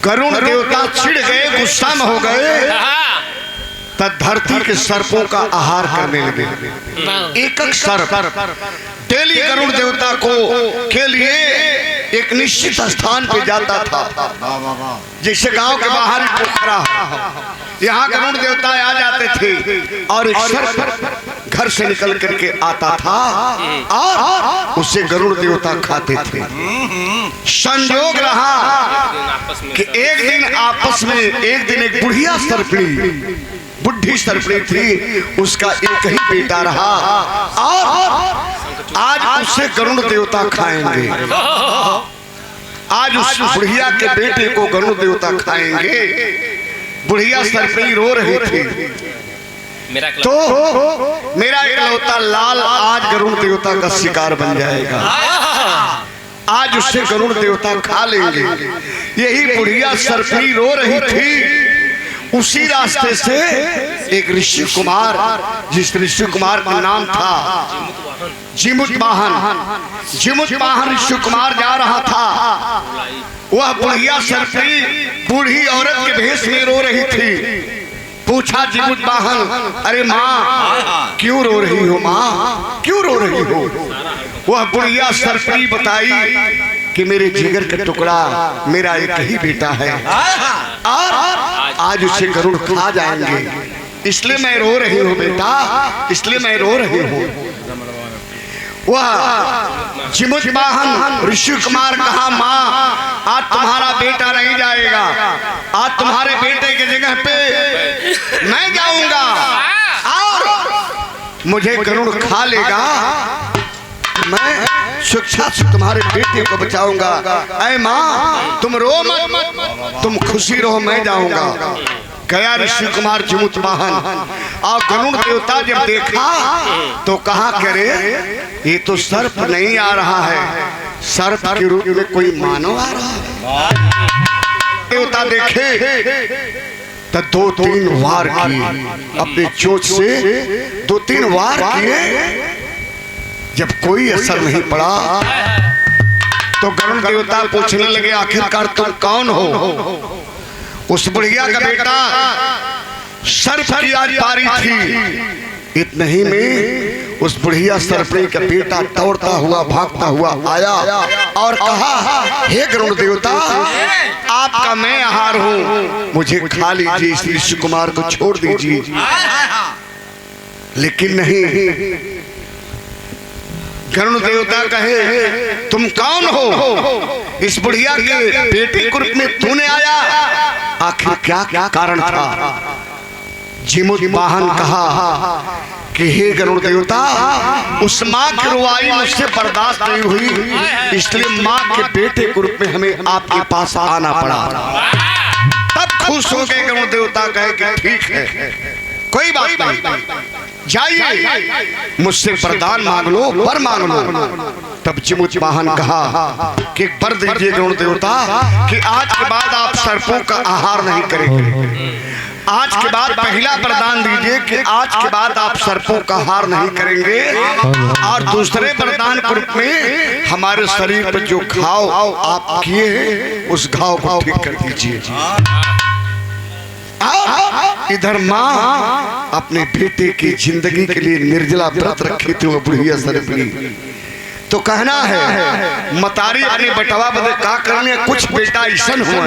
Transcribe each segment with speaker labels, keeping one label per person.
Speaker 1: करुण देवता चिढ़ गए, गुस्सा में हो गए, तब धरती के सर्पों का आहार करने लगे। एक एक सर्प डेली करुण देवता को के लिए एक निश्चित स्थान पे जाता था। जैसे गांव के बाहर पोखरा, यहाँ करुण देवता आ जाते थे और एक सर्प घर से निकल करके आता था और उसे गरुड़ देवता खाते थे। संयोग रहा कि एक दिन एक बुढ़िया सर्पणी, बुढ़ी सर्पणी थी, उसका एक ही बेटा रहा और आज उससे गरुड़ देवता खाएंगे। आज उस बुढ़िया के बेटे को गरुड़ देवता खाएंगे। बुढ़िया सर्पणी रो रही थी, तो मेरा इकलौता लाल आज गरुड़ देवता का शिकार बन जाएगा, आज उससे गरुड़ देवता खा लेंगे। यही बुढ़िया सर्पणी रो रही थी। उसी रास्ते से एक ऋषि कुमार, जिस ऋषि कुमार का नाम था जिमुत वाहन ऋषि कुमार जा रहा था। वह बुढ़िया सर्पणी बूढ़ी औरत के भेष में रो रही थी। पूछा जिमुत वाहन, अरे माँ क्यों रो रही हो, माँ क्यों रो रही हो? वह बुढ़िया सर्पणी बताई कि मेरे जिगर का टुकड़ा मेरा एक ही बेटा है और आज उसे गरुड़ खा जाएंगे, इसलिए मैं रो रही हूँ बेटा, इसलिए मैं रो रही हूँ। वह जिमुत वाहन ऋषि कुमार कहा, माँ आज तुम्हारा बेटा नहीं जाएगा, आज तुम्हारे बेटे की जगह पे मैं जाऊंगा और मुझे गरुड़ खा लेगा, मैं शिक्षा से तुम्हारे बेटे को बचाऊंगा। ऐ माँ तुम रो मत, तुम खुशी रहो, मैं जाऊंगा। गया ऋषि कुमार जिमुत वाहन और गरुड़ देवता जब देखा तो कहा, करे ये तो सर्प नहीं आ रहा है, सर्प के रूप में कोई मानव आ रहा है। देवता देखे तो 2-3 वार किए, अपने चोंच से 2-3 वार किए। जब कोई असर नहीं पड़ा तो गरुड़ देवता पूछने लगे, आखिरकार तुम कौन हो? उस बुढ़िया का बेटा सर्प की आज पारी थी। इतने ही में उस बुढ़िया सर्पणी का बेटा दौड़ता हुआ भागता हुआ आया और कहा, हे गरुड़ देवता आपका मैं आहार हूँ, मुझे खा लीजिए, इस ऋषि कुमार को छोड़ दीजिए। लेकिन नहीं, गरुड़ देवता कहे, तुम कौन हो? इस बुढ़िया के बेटे के रूप में तूने आया, आखिर क्या कारण था? जिमुत वाहन कहा कि हे गरुड़ देवता, उस माँ की रुआई मुझसे बर्दाश्त नहीं हुई, इसलिए माँ के बेटे के रूप में हमें आपके पास आना पड़ा। तब खुश हो गए गरुड़ देवता, कहे कि ठीक है, कोई बात नहीं, जाइए मुझसे वरदान मांग लो, वर मांग लो। तब जिमुत वाहन कहा कि वर दीजिए गरुड़ देवता कि आज के बाद आप सर्पों का आहार नहीं करेंगे। आज के बाद पहला वरदान दीजिए कि आज के बाद आप सर्पों का आहार नहीं करेंगे, और दूसरे वरदान के रूप में हमारे शरीर पर जो घाव आप किए उस घाव को ठीक कर दीजिए। इधर माँ अपने बेटे की जिंदगी के लिए निर्जला व्रत रखी थी, वो बुढ़िया सर्पणी। तो कहना है मतारी अपने बटवा बदे का करने, कुछ बेटा ऐसा हुआ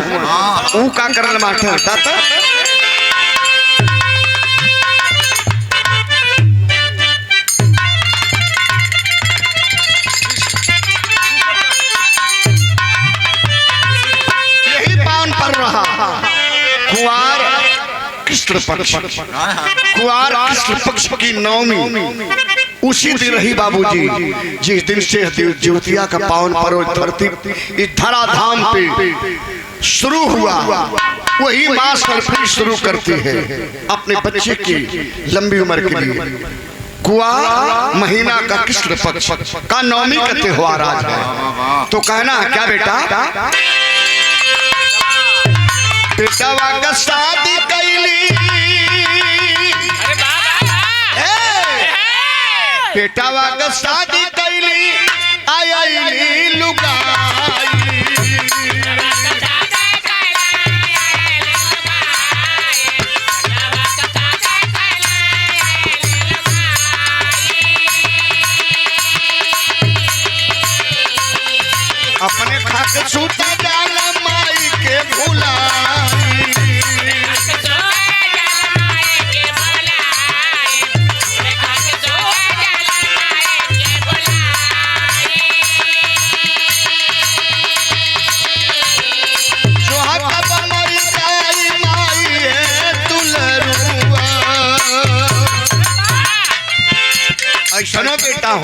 Speaker 1: वो का करने मास्टर दाता। यही पावन पर रहा कुआर कृष्ण पक्ष की नवमी, उसी दिन रही बाबूजी, जिस दिन से ज्योतिया का पावन पर्व धरती इस धराधाम पे शुरू हुआ, वही माँ सर्पणी शुरू करती है अपने बच्चे की लंबी उम्र के लिए। कुआर महीना का कृष्ण पक्ष का नवमी का त्योहार आज है। तो कहना है क्या बेटा, बेटवा का शादी कैली, बेटवा का शादी कैली आयली लुगाई, कैसनो बेटा हूँ।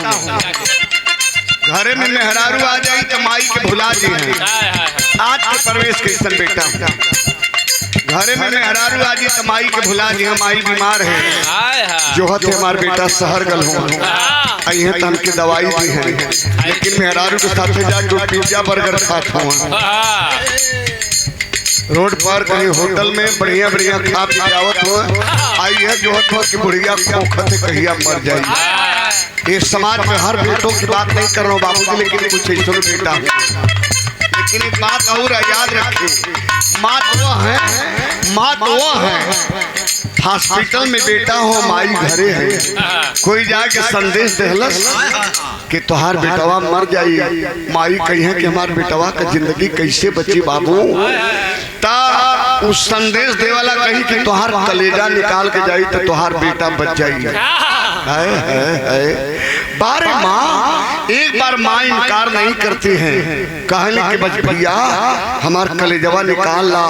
Speaker 1: घरे में मेहरारू आ जाई तो माई के भुला जी हैं। आज के प्रवेश कैसन बेटा हूँ। घरे में मेहरारू आ जी तो माई के भुला जी, माई बीमार है, जो हथे हमारे बेटा शहर गल हो अहे तो हमके दवाई दी है, लेकिन मेहरारू के साथ जाके पिज्जा बर्गर खात हुआ रोड पर कहीं होटल में बढ़िया बढ़िया खा पी आवत हुआ। आई है जो हथवा की बुढ़िया खोखत कहिया मर जाए। ये समाज में हर बेटों की बात नहीं कर रहा हूँ बाबू जी, लेकिन कुछ ऐसा बेटा है। लेकिन एक बात और याद रखिए, माँ तो वो है हॉस्पिटल में बेटा हो माई घरे है, कोई जाके संदेश देहलस कि तुहार बेटवा मर जाई, माई कही है कि हमार बेटवा का जिंदगी कैसे बची बाबू, ता उस संदेश दे वाला कही कि तुहार कलेजा निकाल के जाई तो तुहार बेटा बच जाई। बारे माँ एक बार माँ इनकार नहीं करती है, कहने के बच भैया हमार कलेजवा निकाल ला,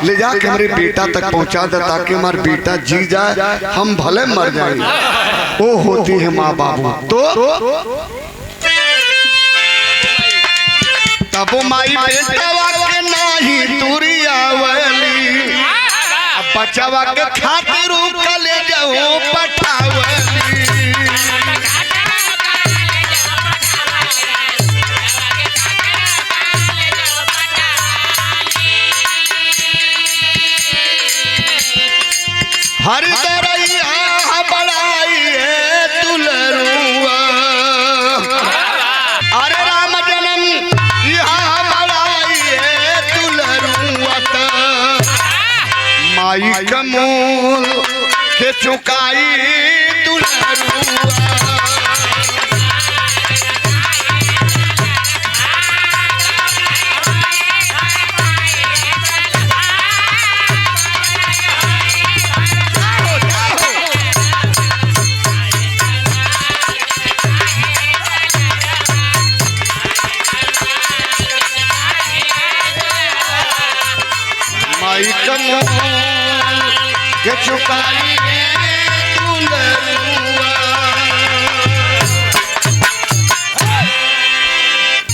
Speaker 1: ले जाके हमारे बेटा तक पहुंचा दे ताकि हमारा बेटा जी जाए, हम भले मर जाए। वो होती है माँ बाबू। तो तब माई बेटवा के नाही तुरी आवली, बचवा के खातिर कलेजवा पठावली। हर तरैया बड़ाई है तुलरुआ, अरे राम जन्म यहाँ बड़ाई है तुलरुआ, माई कमूल के चुकाई तुलरुआ। माई कमूल के चुकाई